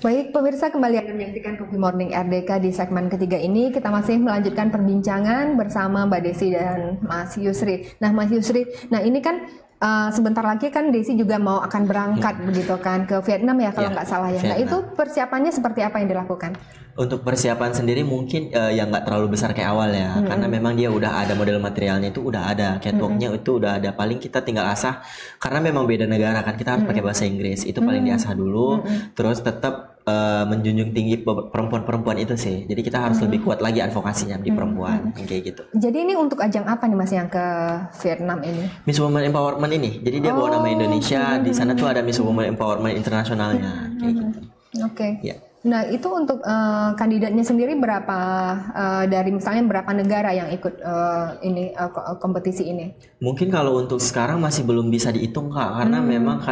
Baik, pemirsa, kembali Anda menyaksikan Coffee Morning RDK di segmen ketiga ini. Kita masih melanjutkan perbincangan bersama Mbak Desi dan Mas Yusri. Nah, Mas Yusri, ini kan sebentar lagi kan Desi juga mau akan berangkat begitu kan ke Vietnam ya kalau nggak salah ya. Vietnam. Nah, itu persiapannya seperti apa yang dilakukan? Untuk persiapan sendiri mungkin yang nggak terlalu besar kayak awal ya, karena memang dia udah ada model materialnya, itu udah ada catwalknya, itu udah ada, paling kita tinggal asah karena memang beda negara kan, kita harus pakai bahasa Inggris, itu paling diasah dulu, terus tetap menjunjung tinggi perempuan-perempuan itu sih, jadi kita harus lebih kuat lagi advokasinya di perempuan kayak gitu. Jadi ini untuk ajang apa nih Mas yang ke Vietnam ini? Miss Women Empowerment ini, jadi dia bawa nama Indonesia, di sana tuh ada Miss Women Empowerment internasionalnya kayak gitu. Oke. Ya. Nah, itu untuk kandidatnya sendiri berapa, dari misalnya berapa negara yang ikut kompetisi ini? Mungkin kalau untuk sekarang masih belum bisa dihitung Kak, karena memang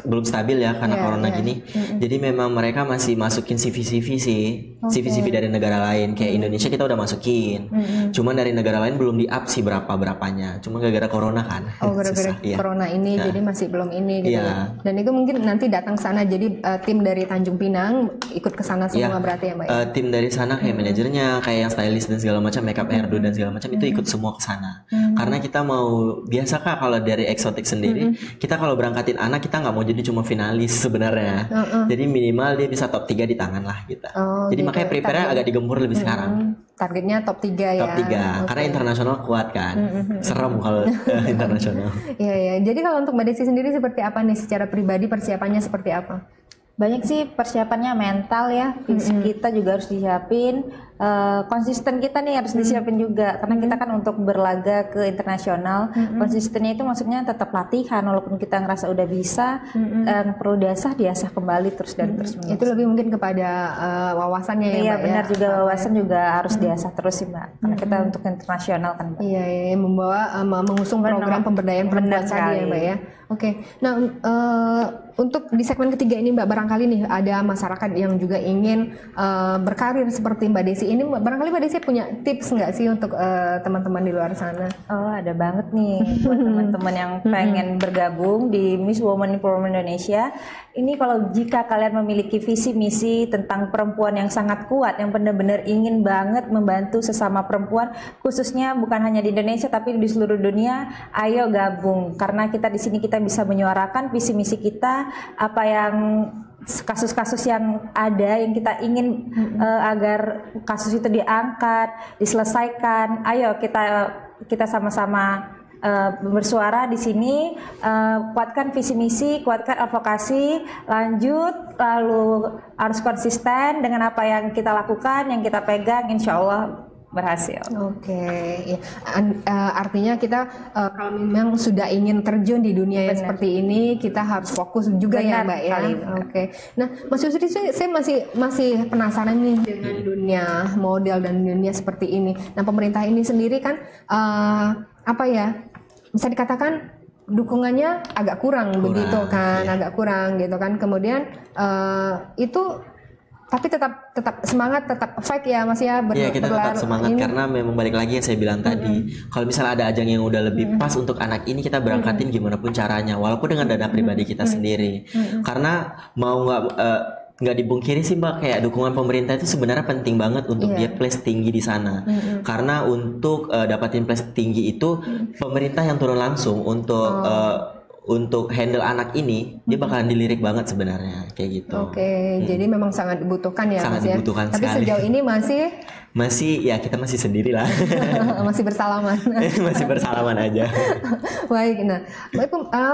belum stabil ya karena corona gini. Jadi memang mereka masih masukin CV-CV sih, CV-CV dari negara lain. Kayak Indonesia kita udah masukin, cuman dari negara lain belum di-up sih berapanya. Cuma gara-gara corona kan. Oh, gara-gara corona ini, jadi masih belum ini gitu. Dan itu mungkin nanti datang sana, jadi tim dari Tanjung Pinang ikut ke sana semua berarti ya Mbak? Tim dari sana kayak manajernya, kayak yang stylist dan segala macam, makeup hairdo dan segala macam itu ikut semua ke sana. Karena kita mau biasa Kak, kalau dari eksotik sendiri, kita kalau berangkatin anak kita nggak mau jadi cuma finalis sebenarnya. Jadi minimal dia bisa top 3 di tangan lah kita. Jadi gitu. Makanya prepare-nya agak digempur lebih sekarang. Targetnya top 3 ya. Top 3, karena internasional kuat kan. Serem kalau internasional. Iya. Jadi kalau untuk Mbak Desi sendiri seperti apa nih secara pribadi, persiapannya seperti apa? Banyak sih persiapannya, mental ya, fisik kita juga harus disiapin, konsisten kita nih harus disiapin juga, karena kita kan untuk berlaga ke internasional, konsistennya itu maksudnya tetap latihan, walaupun kita ngerasa udah bisa, perlu diasah kembali terus dan terus. Itu lebih mungkin kepada wawasannya ya Mbak. Iya benar, juga wawasan juga harus diasah terus sih Mbak, karena kita untuk internasional kan Mbak. Iya, mengusung program pemberdayaan perempuan tadi ya Mbak ya. Oke, nah untuk di segmen ketiga ini Mbak, barangkali nih ada masyarakat yang juga ingin berkarir seperti Mbak Desi ini, barangkali Mbak Desi punya tips nggak sih untuk teman-teman di luar sana? Oh, ada banget nih buat teman-teman yang pengen bergabung di Miss Women Empowerment Indonesia. Ini kalau jika kalian memiliki visi misi tentang perempuan yang sangat kuat, yang benar-benar ingin banget membantu sesama perempuan, khususnya bukan hanya di Indonesia tapi di seluruh dunia, ayo gabung, karena kita di sini kita bisa menyuarakan visi misi kita, apa yang kasus-kasus yang ada yang kita ingin agar kasus itu diangkat, diselesaikan. Ayo kita sama-sama bersuara di sini, kuatkan visi misi, kuatkan advokasi, lanjut, lalu harus konsisten dengan apa yang kita lakukan, yang kita pegang, insya Allah berhasil. Oke, ya. Artinya kita kalau memang sudah ingin terjun di dunia yang seperti ini, kita harus fokus juga ya Mbak ya. Oke. Nah, Mas Yusri, saya masih penasaran nih dengan dunia model dan dunia seperti ini. Nah, pemerintah ini sendiri kan bisa dikatakan dukungannya agak kurang begitu kan, agak kurang gitu kan. Kemudian itu tapi tetap semangat, tetap fight ya Mas ya. Iya, kita tetap semangat karena memang balik lagi yang saya bilang tadi, kalau misalnya ada ajang yang udah lebih pas untuk anak ini, kita berangkatin gimana pun caranya, walaupun dengan dana pribadi kita sendiri. Karena mau nggak dibungkiri sih Mbak, kayak dukungan pemerintah itu sebenarnya penting banget untuk dia place tinggi di sana. Karena untuk dapatin place tinggi itu pemerintah yang turun langsung untuk handle anak ini, dia bakalan dilirik banget sebenarnya kayak gitu. Oke, jadi memang sangat dibutuhkan ya Mas ya. Dibutuhkan Tapi sekali. sejauh ini masih ya kita masih sendiri lah. Masih bersalaman. Masih bersalaman aja. Baik, nah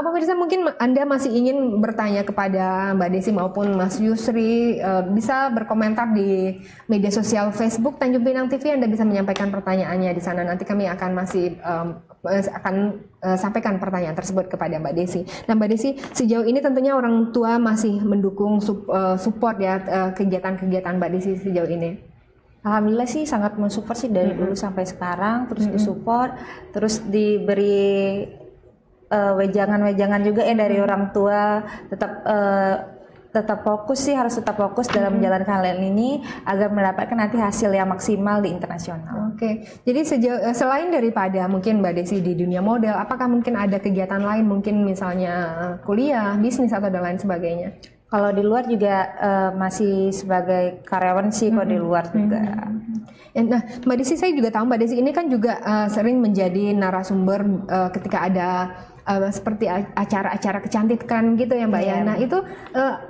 pemirsa, mungkin Anda masih ingin bertanya kepada Mbak Desi maupun Mas Yusri, bisa berkomentar di media sosial Facebook Tanjung Pinang TV. Anda bisa menyampaikan pertanyaannya di sana. Nanti kami akan sampaikan pertanyaan tersebut kepada Mbak Desi. Nah Mbak Desi, sejauh ini tentunya orang tua masih mendukung support ya kegiatan-kegiatan Mbak Desi sejauh ini. Alhamdulillah sih sangat mensupport sih dari dulu sampai sekarang, terus disupport, terus diberi wejangan-wejangan juga ya dari orang tua, tetap fokus sih, harus tetap fokus dalam menjalankan hal ini agar mendapatkan nanti hasil yang maksimal di internasional. Oke, jadi selain daripada mungkin Mbak Desi di dunia model, apakah mungkin ada kegiatan lain, mungkin misalnya kuliah, bisnis atau dan lain sebagainya? Kalau di luar juga masih sebagai karyawan sih, kalau di luar juga. Nah, Mbak Desi, saya juga tahu Mbak Desi ini kan juga sering menjadi narasumber ketika ada seperti acara-acara kecantikan gitu ya Mbak ya. Nah itu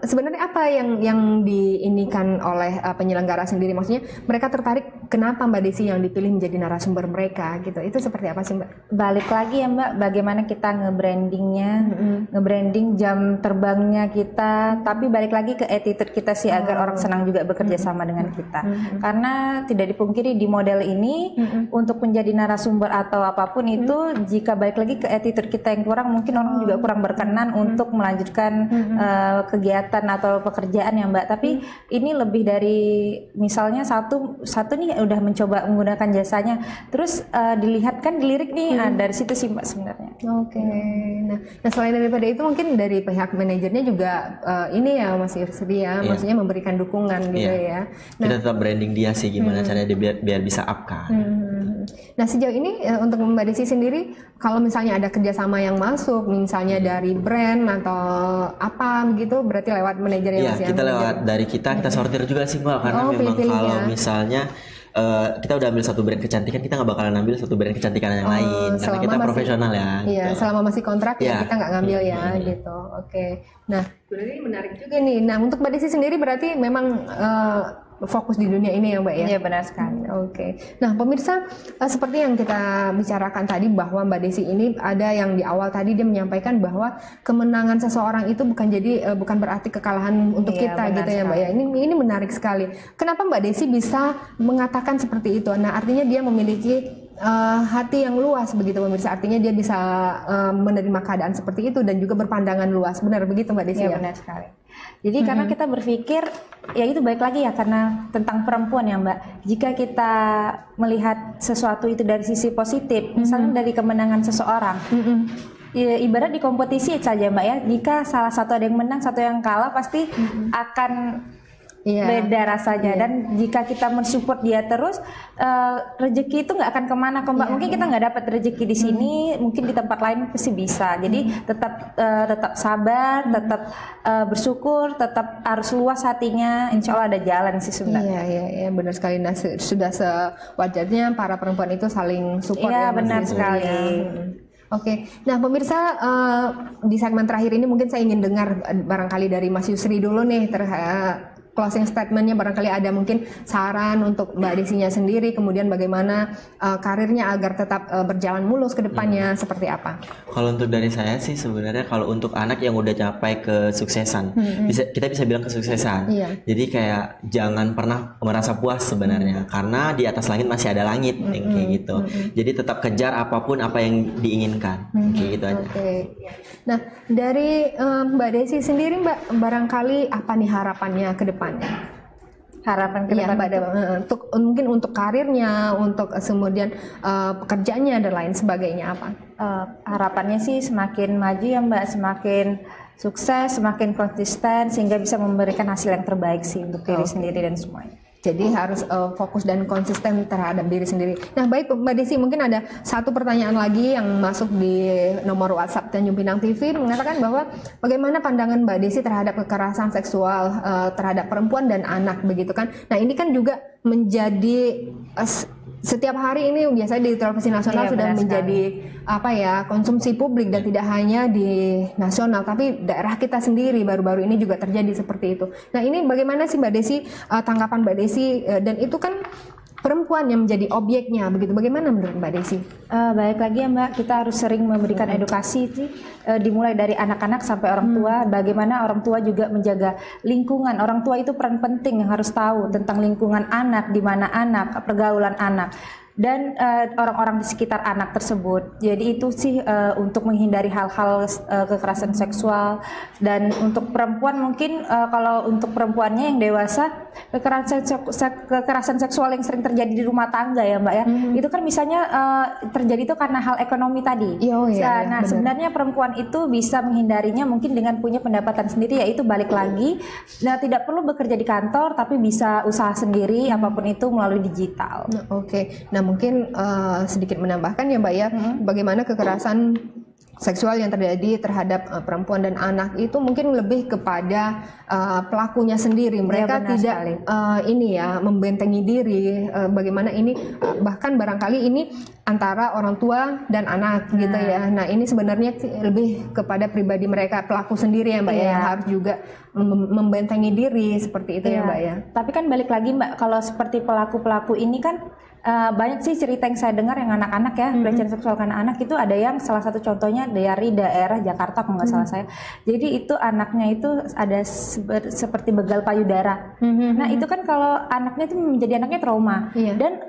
sebenarnya apa yang diinikan oleh penyelenggara sendiri? Maksudnya mereka tertarik kenapa Mbak Desi yang dipilih menjadi narasumber mereka gitu? Itu seperti apa sih Mbak? Balik lagi ya Mbak, bagaimana kita nge-brandingnya, nge-branding jam terbangnya kita, tapi balik lagi ke attitude kita sih agar orang senang juga bekerja sama dengan kita. Karena tidak dipungkiri di model ini untuk menjadi narasumber atau apapun itu, jika balik lagi ke attitude kita yang kurang, mungkin orang juga kurang berkenan untuk melanjutkan kegiatan atau pekerjaan ya Mbak. Tapi ini lebih dari misalnya satu nih udah mencoba menggunakan jasanya, terus dilihat kan dilirik nih, dari situ sih Mbak sebenarnya. Oke. Nah selain daripada itu mungkin dari pihak manajernya juga ini ya Mas Yusri ya, maksudnya memberikan dukungan gitu ya. Nah, kita tetap branding dia sih gimana caranya dia biar bisa up kan. Nah sejauh ini untuk Mbak Desi sendiri, kalau misalnya ada kerjasama yang masuk, misalnya dari brand atau apa gitu, berarti lewat manajer ya Mas ya? Kita lewat dari kita sortir juga sih Mbak, karena memang kalau misalnya kita udah ambil satu brand kecantikan, kita nggak bakalan ambil satu brand kecantikan yang lain karena kita profesional ya. Iya, gitu. Selama masih kontrak ya kita nggak ngambil ya gitu. Oke. Nah, berarti menarik juga nih. Nah, untuk Mbak Desi sendiri berarti memang fokus di dunia ini ya Mbak ya? Iya benar sekali. Oke. Nah pemirsa, seperti yang kita bicarakan tadi bahwa Mbak Desi ini ada yang di awal tadi dia menyampaikan bahwa kemenangan seseorang itu bukan berarti kekalahan untuk kita gitu ya Mbak ya. Ini menarik sekali. Kenapa Mbak Desi bisa mengatakan seperti itu? Nah artinya dia memiliki hati yang luas begitu pemirsa, artinya dia bisa menerima keadaan seperti itu dan juga berpandangan luas. Benar begitu Mbak Desi ya? Benar sekali. Jadi karena kita berpikir, ya itu baik lagi ya karena tentang perempuan ya Mbak. Jika kita melihat sesuatu itu dari sisi positif, misalnya dari kemenangan seseorang, ya, ibarat di kompetisi saja Mbak ya. Jika salah satu ada yang menang, satu yang kalah, pasti akan beda rasanya. Dan jika kita mensupport dia terus, rezeki itu nggak akan kemana kok Mbak. Mungkin kita nggak dapat rezeki di sini, mungkin di tempat lain pasti bisa. Jadi tetap sabar, tetap bersyukur, tetap harus luas hatinya. Insya Allah ada jalan sih sebenarnya. Iya benar sekali. Nah sudah sewajarnya para perempuan itu saling support ya. Iya benar sekali. Oke, nah pemirsa di segmen terakhir ini mungkin saya ingin dengar barangkali dari Mas Yusri dulu nih closing statementnya, barangkali ada mungkin saran untuk Mbak Desinya sendiri, kemudian bagaimana karirnya agar tetap berjalan mulus ke depannya, seperti apa? Kalau untuk dari saya sih sebenarnya kalau untuk anak yang udah capai kesuksesan, kita bisa bilang kesuksesan. Jadi kayak jangan pernah merasa puas sebenarnya, karena di atas langit masih ada langit, yang kayak gitu. Jadi tetap kejar apapun apa yang diinginkan, kayak gitu aja. Nah dari Mbak Desi sendiri Mbak, barangkali apa nih harapannya ke depan? Harapan ke depan mungkin untuk karirnya, untuk kemudian pekerjaannya dan lain sebagainya apa? Harapannya sih semakin maju ya Mbak, semakin sukses, semakin konsisten sehingga bisa memberikan hasil yang terbaik sih untuk diri sendiri dan semuanya. Jadi harus fokus dan konsisten terhadap diri sendiri. Nah baik Mbak Desi, mungkin ada satu pertanyaan lagi yang masuk di nomor WhatsApp Tanjung Pinang TV mengatakan bahwa bagaimana pandangan Mbak Desi terhadap kekerasan seksual terhadap perempuan dan anak begitu kan. Nah ini kan juga menjadi setiap hari ini biasanya di televisi nasional sudah menjadi konsumsi publik dan tidak hanya di nasional tapi daerah kita sendiri baru-baru ini juga terjadi seperti itu. Nah ini bagaimana sih Mbak Desi, tanggapan Mbak Desi, dan itu kan perempuan yang menjadi objeknya begitu, bagaimana menurut Mbak Desi? Baik lagi ya Mbak, kita harus sering memberikan edukasi sih, dimulai dari anak-anak sampai orang tua, bagaimana orang tua juga menjaga lingkungan. Orang tua itu peran penting yang harus tahu tentang lingkungan anak, di mana anak, pergaulan anak dan orang-orang di sekitar anak tersebut. Jadi itu sih untuk menghindari hal-hal kekerasan seksual. Dan untuk perempuan mungkin kalau untuk perempuannya yang dewasa, kekerasan seksual yang sering terjadi di rumah tangga ya Mbak ya, itu kan misalnya terjadi itu karena hal ekonomi tadi. Nah sebenarnya perempuan itu bisa menghindarinya mungkin dengan punya pendapatan sendiri, yaitu balik lagi, nah tidak perlu bekerja di kantor tapi bisa usaha sendiri apapun itu melalui digital. Nah mungkin sedikit menambahkan ya Mbak ya, bagaimana kekerasan seksual yang terjadi terhadap perempuan dan anak itu mungkin lebih kepada pelakunya sendiri. Mereka tidak ini ya membentengi diri. Bagaimana ini bahkan barangkali ini antara orang tua dan anak gitu ya. Nah ini sebenarnya lebih kepada pribadi mereka, pelaku sendiri ya Mbak ya, yang harus juga membentengi diri seperti itu ya Mbak ya. Tapi kan balik lagi Mbak, kalau seperti pelaku-pelaku ini kan banyak sih cerita yang saya dengar yang anak-anak ya, pelecehan seksual ke anak itu ada yang salah satu contohnya dari daerah Jakarta kalau nggak salah saya. Jadi itu anaknya itu ada seperti begal payudara. Nah itu kan kalau anaknya itu menjadi anaknya trauma dan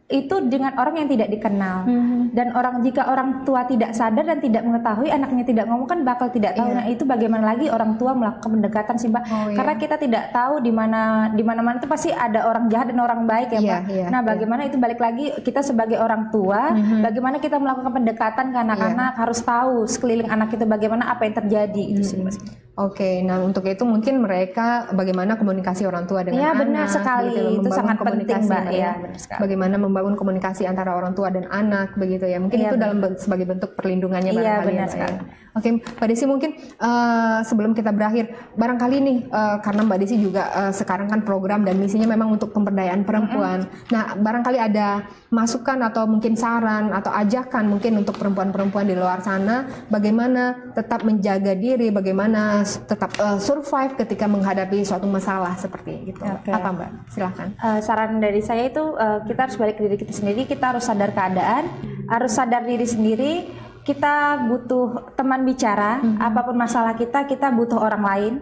itu dengan orang yang tidak dikenal dan jika orang tua tidak sadar dan tidak mengetahui, anaknya tidak ngomong kan bakal tidak tahu. Nah itu bagaimana lagi orang tua melakukan pendekatan sih Mbak, karena kita tidak tahu di mana itu pasti ada orang jahat dan orang baik ya Mbak. Nah bagaimana itu balik lagi kita sebagai orang tua, bagaimana kita melakukan pendekatan ke anak-anak, harus tahu sekeliling anak itu bagaimana apa yang terjadi itu sih Mbak. Oke, nah untuk itu mungkin mereka bagaimana komunikasi orang tua dengan anak. Benar sekali, gitu, itu sangat penting Mbak ya. Bagaimana membangun komunikasi antara orang tua dan anak begitu ya. Mungkin itu dalam sebagai bentuk perlindungannya barangkali ya, Mbak ya. Oke, Mbak Desi mungkin sebelum kita berakhir, barangkali nih karena Mbak Desi juga sekarang kan program dan misinya memang untuk pemberdayaan perempuan. Nah, barangkali ada masukan atau mungkin saran atau ajakan mungkin untuk perempuan-perempuan di luar sana, bagaimana tetap menjaga diri, bagaimana tetap survive ketika menghadapi suatu masalah seperti itu. Apa Mbak? Silahkan. Saran dari saya itu kita harus balik ke diri kita sendiri, kita harus sadar keadaan, harus sadar diri sendiri. Kita butuh teman bicara, apapun masalah kita butuh orang lain.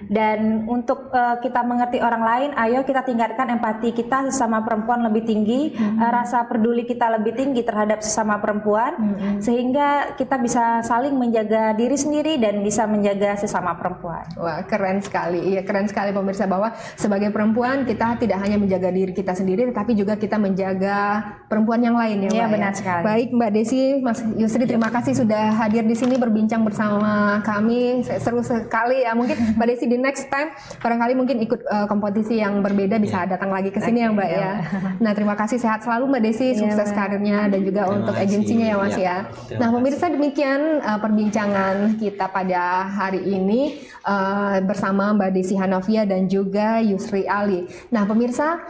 Dan untuk kita mengerti orang lain, ayo kita tingkatkan empati kita sesama perempuan lebih tinggi, rasa peduli kita lebih tinggi terhadap sesama perempuan, sehingga kita bisa saling menjaga diri sendiri dan bisa menjaga sesama perempuan. Wah, keren sekali. Iya, keren sekali pemirsa, bahwa sebagai perempuan kita tidak hanya menjaga diri kita sendiri, tetapi juga kita menjaga perempuan yang lain ya Mbak. Iya, benar sekali. Baik Mbak Desi, Mas Yusri, terima kasih sudah hadir di sini berbincang bersama kami. Seru sekali ya. Mungkin Mbak Desi di next time barangkali mungkin ikut kompetisi yang berbeda bisa datang lagi ke sini ya Mbak ya. Nah, terima kasih, sehat selalu Mbak Desi, sukses karirnya dan juga untuk agensinya ya Mas ya. Nah, pemirsa, demikian perbincangan kita pada hari ini bersama Mbak Desi Hanafia dan juga Yusri Ali. Nah, pemirsa,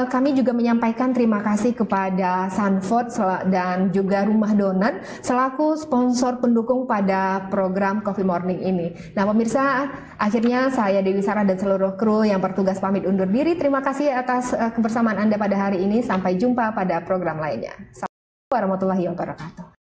kami juga menyampaikan terima kasih kepada Sanford dan juga Rumah Donat selaku sponsor pendukung pada program Coffee Morning ini. Nah, pemirsa, akhirnya saya Dewi Sarah dan seluruh kru yang bertugas pamit undur diri. Terima kasih atas kebersamaan Anda pada hari ini. Sampai jumpa pada program lainnya. Assalamualaikum warahmatullahi wabarakatuh.